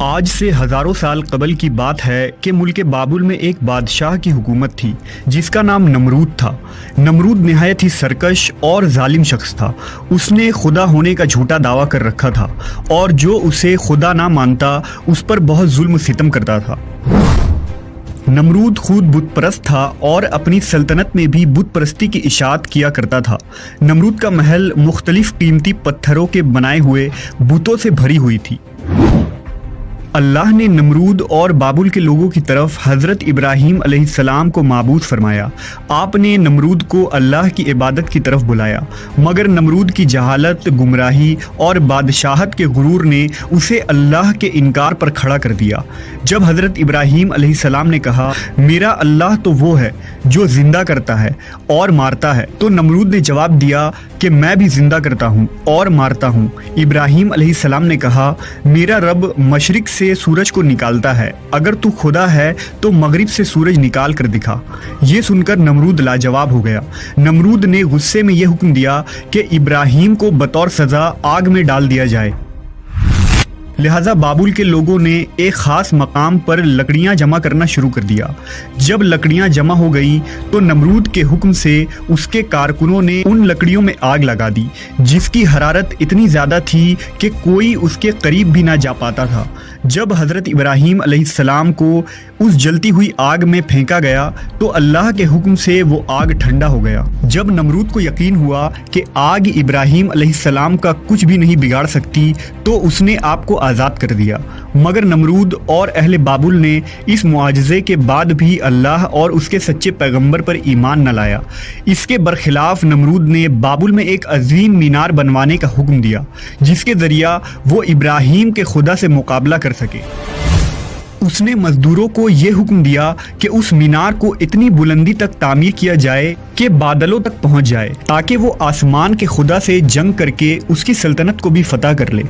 آج سے ہزاروں سال قبل کی بات ہے کہ ملک بابل میں ایک بادشاہ کی حکومت تھی جس کا نام نمرود تھا۔ نمرود نہایت ہی سرکش اور ظالم شخص تھا۔ اس نے خدا ہونے کا جھوٹا دعویٰ کر رکھا تھا اور جو اسے خدا نہ مانتا اس پر بہت ظلم و ستم کرتا تھا۔ نمرود خود بت پرست تھا اور اپنی سلطنت میں بھی بت پرستی کی اشاعت کیا کرتا تھا۔ نمرود کا محل مختلف قیمتی پتھروں کے بنائے ہوئے بتوں سے بھری ہوئی تھی۔ اللہ نے نمرود اور بابل کے لوگوں کی طرف حضرت ابراہیم علیہ السلام کو معبود فرمایا۔ آپ نے نمرود کو اللہ کی عبادت کی طرف بلایا، مگر نمرود کی جہالت، گمراہی اور بادشاہت کے غرور نے اسے اللہ کے انکار پر کھڑا کر دیا۔ جب حضرت ابراہیم علیہ السلام نے کہا میرا اللہ تو وہ ہے جو زندہ کرتا ہے اور مارتا ہے، تو نمرود نے جواب دیا کہ میں بھی زندہ کرتا ہوں اور مارتا ہوں۔ ابراہیم علیہ السلام نے کہا میرا رب مشرق سے سورج کو نکالتا ہے، اگر تو خدا ہے تو مغرب سے سورج نکال کر دکھا۔ یہ سن کر نمرود لاجواب ہو گیا۔ نمرود نے غصے میں یہ حکم دیا کہ ابراہیم کو بطور سزا آگ میں ڈال دیا جائے۔ لہٰذا بابل کے لوگوں نے ایک خاص مقام پر لکڑیاں جمع کرنا شروع کر دیا۔ جب لکڑیاں جمع ہو گئیں تو نمرود کے حکم سے اس کے کارکنوں نے ان لکڑیوں میں آگ لگا دی، جس کی حرارت اتنی زیادہ تھی کہ کوئی اس کے قریب بھی نہ جا پاتا تھا۔ جب حضرت ابراہیم علیہ السلام کو اس جلتی ہوئی آگ میں پھینکا گیا تو اللہ کے حکم سے وہ آگ ٹھنڈا ہو گیا۔ جب نمرود کو یقین ہوا کہ آگ ابراہیم علیہ السلام کا کچھ بھی نہیں بگاڑ سکتی تو اس نے آپ کو آزاد کر دیا، مگر نمرود اور اہل بابل نے اس معجزے کے بعد بھی اللہ اور اس کے سچے پیغمبر پر ایمان نہ لایا۔ اس کے برخلاف نمرود نے بابل میں ایک عظیم مینار بنوانے کا حکم دیا جس کے ذریعہ وہ ابراہیم کے خدا سے مقابلہ کر سکے۔ اس نے مزدوروں کو یہ حکم دیا کہ اس مینار کو اتنی بلندی تک تعمیر کیا جائے کہ بادلوں تک پہنچ جائے تاکہ وہ آسمان کے خدا سے جنگ کر کے اس کی سلطنت کو بھی فتح کر لے۔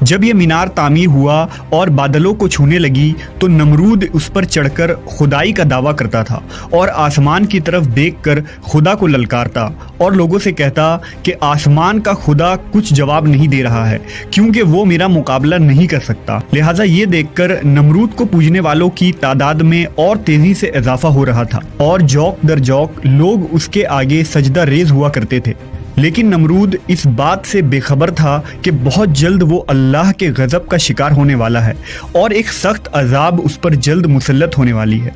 جب یہ مینار تعمیر ہوا اور بادلوں کو چھونے لگی تو نمرود اس پر چڑھ کر خدائی کا دعویٰ کرتا تھا اور آسمان کی طرف دیکھ کر خدا کو للکارتا اور لوگوں سے کہتا کہ آسمان کا خدا کچھ جواب نہیں دے رہا ہے کیونکہ وہ میرا مقابلہ نہیں کر سکتا۔ لہٰذا یہ دیکھ کر نمرود کو پوجنے والوں کی تعداد میں اور تیزی سے اضافہ ہو رہا تھا اور جوق در جوق لوگ اس کے آگے سجدہ ریز ہوا کرتے تھے۔ لیکن نمرود اس بات سے بے خبر تھا کہ بہت جلد وہ اللہ کے غضب کا شکار ہونے والا ہے اور ایک سخت عذاب اس پر جلد مسلط ہونے والی ہے۔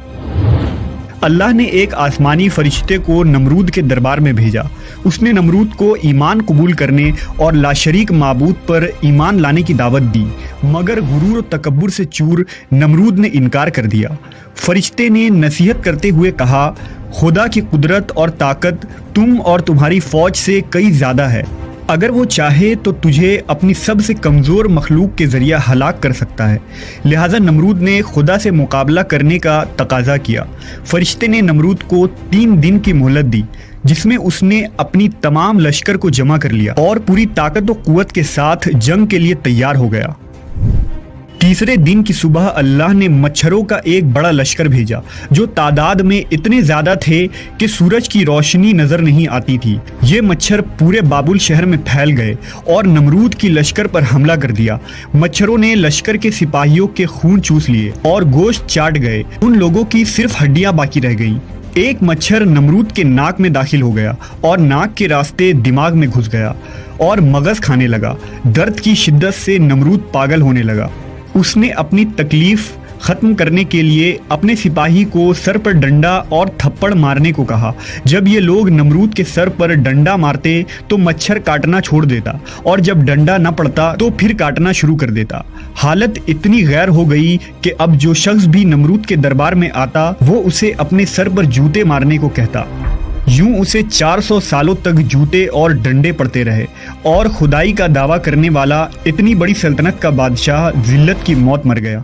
اللہ نے ایک آسمانی فرشتے کو نمرود کے دربار میں بھیجا۔ اس نے نمرود کو ایمان قبول کرنے اور لاشریک معبود پر ایمان لانے کی دعوت دی، مگر غرور و تکبر سے چور نمرود نے انکار کر دیا۔ فرشتے نے نصیحت کرتے ہوئے کہا خدا کی قدرت اور طاقت تم اور تمہاری فوج سے کئی زیادہ ہے، اگر وہ چاہے تو تجھے اپنی سب سے کمزور مخلوق کے ذریعہ ہلاک کر سکتا ہے۔ لہٰذا نمرود نے خدا سے مقابلہ کرنے کا تقاضا کیا۔ فرشتے نے نمرود کو 3 دن کی مہلت دی جس میں اس نے اپنی تمام لشکر کو جمع کر لیا اور پوری طاقت و قوت کے ساتھ جنگ کے لیے تیار ہو گیا۔ تیسرے دن کی صبح اللہ نے مچھروں کا ایک بڑا لشکر بھیجا جو تعداد میں اتنے زیادہ تھے کہ سورج کی روشنی نظر نہیں آتی تھی۔ یہ مچھر پورے بابل شہر میں پھیل گئے اور نمرود کی لشکر پر حملہ کر دیا۔ مچھروں نے لشکر کے سپاہیوں کے خون چوس لیے اور گوشت چاٹ گئے، ان لوگوں کی صرف ہڈیاں باقی رہ گئیں۔ ایک مچھر نمرود کے ناک میں داخل ہو گیا اور ناک کے راستے دماغ میں گھس گیا اور مغز کھانے لگا۔ درد کی شدت سے نمرود پاگل ہونے لگا۔ اس نے اپنی تکلیف ختم کرنے کے لیے اپنے سپاہی کو سر پر ڈنڈا اور تھپڑ مارنے کو کہا۔ جب یہ لوگ نمرود کے سر پر ڈنڈا مارتے تو مچھر کاٹنا چھوڑ دیتا اور جب ڈنڈا نہ پڑتا تو پھر کاٹنا شروع کر دیتا۔ حالت اتنی غیر ہو گئی کہ اب جو شخص بھی نمرود کے دربار میں آتا وہ اسے اپنے سر پر جوتے مارنے کو کہتا۔ یوں اسے 400 سالوں تک جوتے اور ڈنڈے پڑتے رہے اور خدائی کا دعویٰ کرنے والا اتنی بڑی سلطنت کا بادشاہ ذلت کی موت مر گیا۔